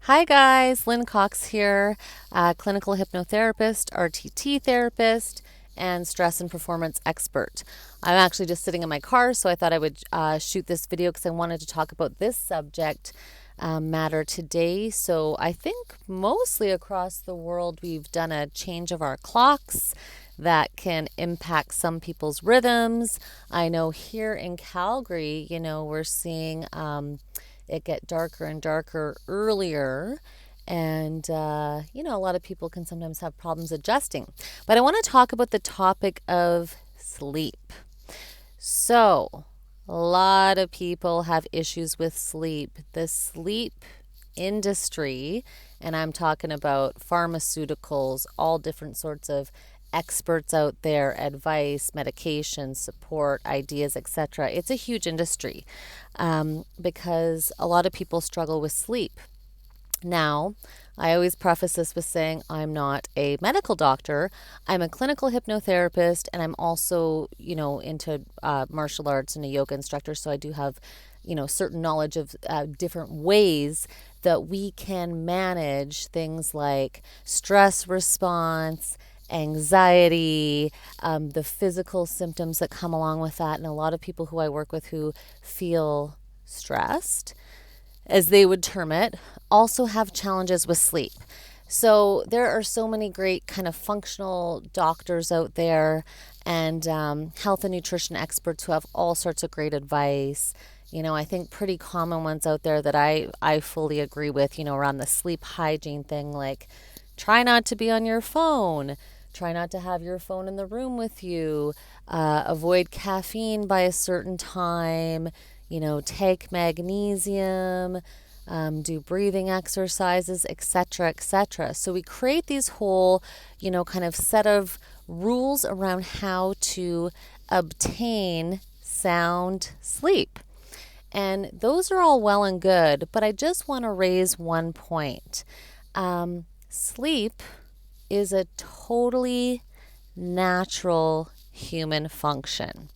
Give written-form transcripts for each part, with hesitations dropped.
Hi guys, Lynn Cox here, clinical hypnotherapist, RTT therapist, and stress and performance expert. I'm actually just sitting in my car, so I thought I would shoot this video because I wanted to talk about this subject matter today. So I think mostly across the world we've done a change of our clocks that can impact some people's rhythms. I know here in Calgary, we're seeing it get darker and darker earlier. And, a lot of people can sometimes have problems adjusting. But I want to talk about the topic of sleep. So, a lot of people have issues with sleep. The sleep industry, and I'm talking about pharmaceuticals, all different sorts of experts out there, advice, medication, support, ideas, etc. It's a huge industry because a lot of people struggle with sleep. Now, I always preface this with saying I'm not a medical doctor. I'm a clinical hypnotherapist, and I'm also, into martial arts and a yoga instructor. So I do have, certain knowledge of different ways that we can manage things like stress response, anxiety, the physical symptoms that come along with that. And a lot of people who I work with who feel stressed, as they would term it, also have challenges with sleep. So there are so many great kind of functional doctors out there and health and nutrition experts who have all sorts of great advice. I think pretty common ones out there that I fully agree with, around the sleep hygiene thing, like try not to be on your phone, try not to have your phone in the room with you, avoid caffeine by a certain time, take magnesium, do breathing exercises, etc., etc. So we create these whole, kind of set of rules around how to obtain sound sleep. And those are all well and good, but I just want to raise one point. Sleep is a totally natural human function.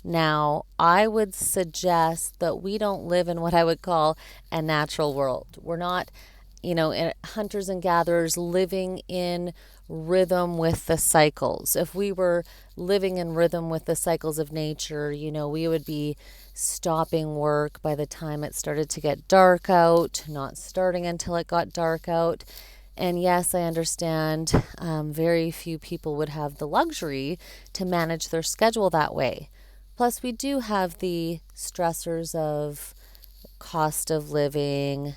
Now, I would suggest that we don't live in what I would call a natural world. We're not, hunters and gatherers living in rhythm with the cycles. If we were living in rhythm with the cycles of nature, we would be stopping work by the time it started to get dark out, not starting until it got dark out. And yes, I understand very few people would have the luxury to manage their schedule that way. Plus, we do have the stressors of cost of living,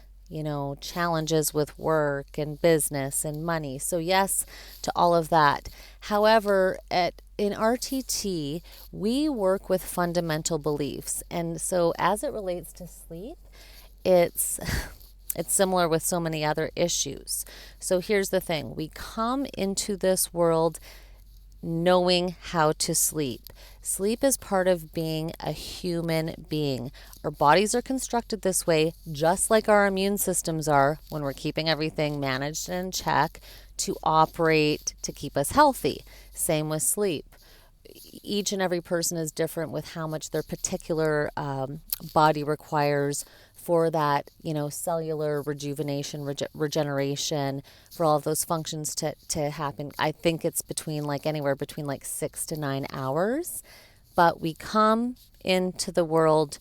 challenges with work and business and money. So, yes to all of that. However, in RTT, we work with fundamental beliefs. And so, as it relates to sleep, it's it's similar with so many other issues. So here's the thing. We come into this world knowing how to sleep. Sleep is part of being a human being. Our bodies are constructed this way, just like our immune systems are when we're keeping everything managed and in check to operate to keep us healthy. Same with sleep. Each and every person is different with how much their particular body requires for that, cellular rejuvenation, regeneration, for all of those functions to happen. I think it's anywhere between 6 to 9 hours. But we come into the world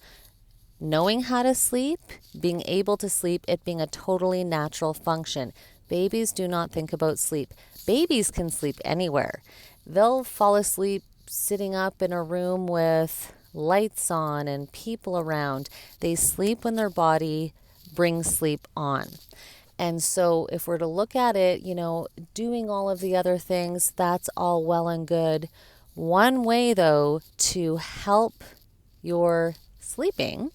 knowing how to sleep, being able to sleep, it being a totally natural function. Babies do not think about sleep. Babies can sleep anywhere. They'll fall asleep sitting up in a room with lights on and people around. They sleep when their body brings sleep on. And so if we're to look at it, doing all of the other things, that's all well and good. One way, though, to help your sleeping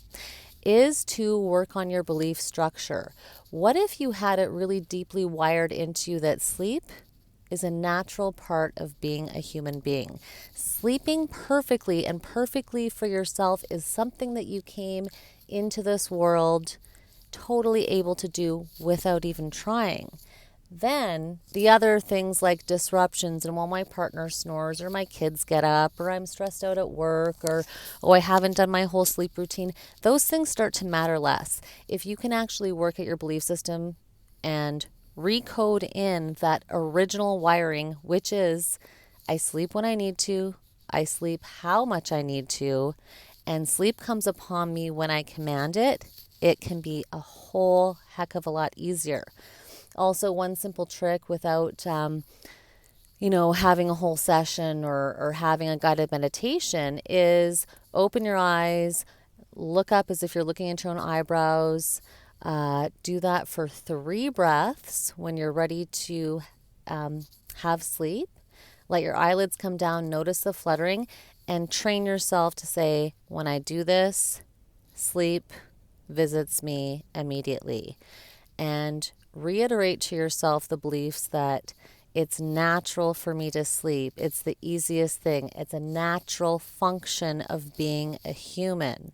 is to work on your belief structure. What if you had it really deeply wired into you that sleep is a natural part of being a human being? Sleeping perfectly and perfectly for yourself is something that you came into this world totally able to do without even trying. Then the other things like disruptions, and while my partner snores or my kids get up or I'm stressed out at work or, I haven't done my whole sleep routine, those things start to matter less. If you can actually work at your belief system, and recode in that original wiring, which is I sleep when I need to, I sleep how much I need to, and sleep comes upon me when I command it, it can be a whole heck of a lot easier. Also, one simple trick without having a whole session or having a guided meditation is open your eyes, look up as if you're looking into your own eyebrows. Do that for 3 breaths when you're ready to have sleep. Let your eyelids come down, notice the fluttering, and train yourself to say, when I do this, sleep visits me immediately. And reiterate to yourself the beliefs that it's natural for me to sleep. It's the easiest thing. It's a natural function of being a human.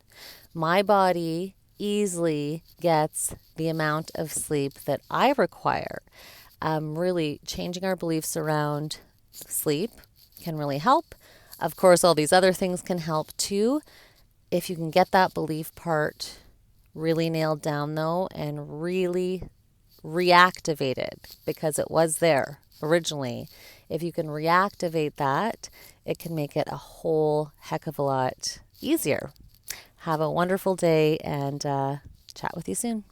My body easily gets the amount of sleep that I require. Really changing our beliefs around sleep can really help. Of course, all these other things can help too. If you can get that belief part really nailed down though, and really reactivated, because it was there originally. If you can reactivate that, it can make it a whole heck of a lot easier. Have a wonderful day and chat with you soon.